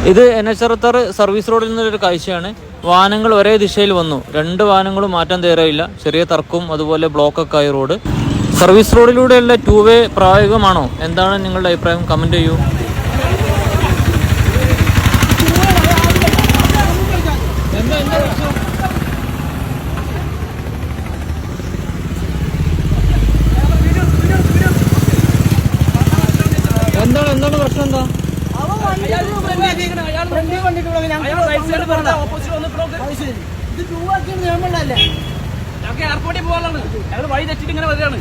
ഇത് NH66 service റോഡിൽ നിന്നൊരു കാഴ്ചയാണ്. വാഹനങ്ങൾ ഒരേ ദിശയിൽ വന്നു. 2 വാഹനങ്ങളും മാറ്റാൻ തയ്യാറായില്ല. ചെറിയ തർക്കവും അതുപോലെ ബ്ലോക്കൊക്കെ ആയി റോഡ്. സർവീസ് റോഡിലൂടെയുള്ള 2 വേ പ്രായോഗികമാണോ? എന്താണ് നിങ്ങളുടെ അഭിപ്രായം? കമൻറ്റ് ചെയ്യൂ. എന്താണ് പ്രശ്നം? എന്താ എയർപോർട്ടിൽ പോകാനാണ് ഞങ്ങൾ വഴി തെറ്റിട്ട് ഇങ്ങനെ വരികയാണ്.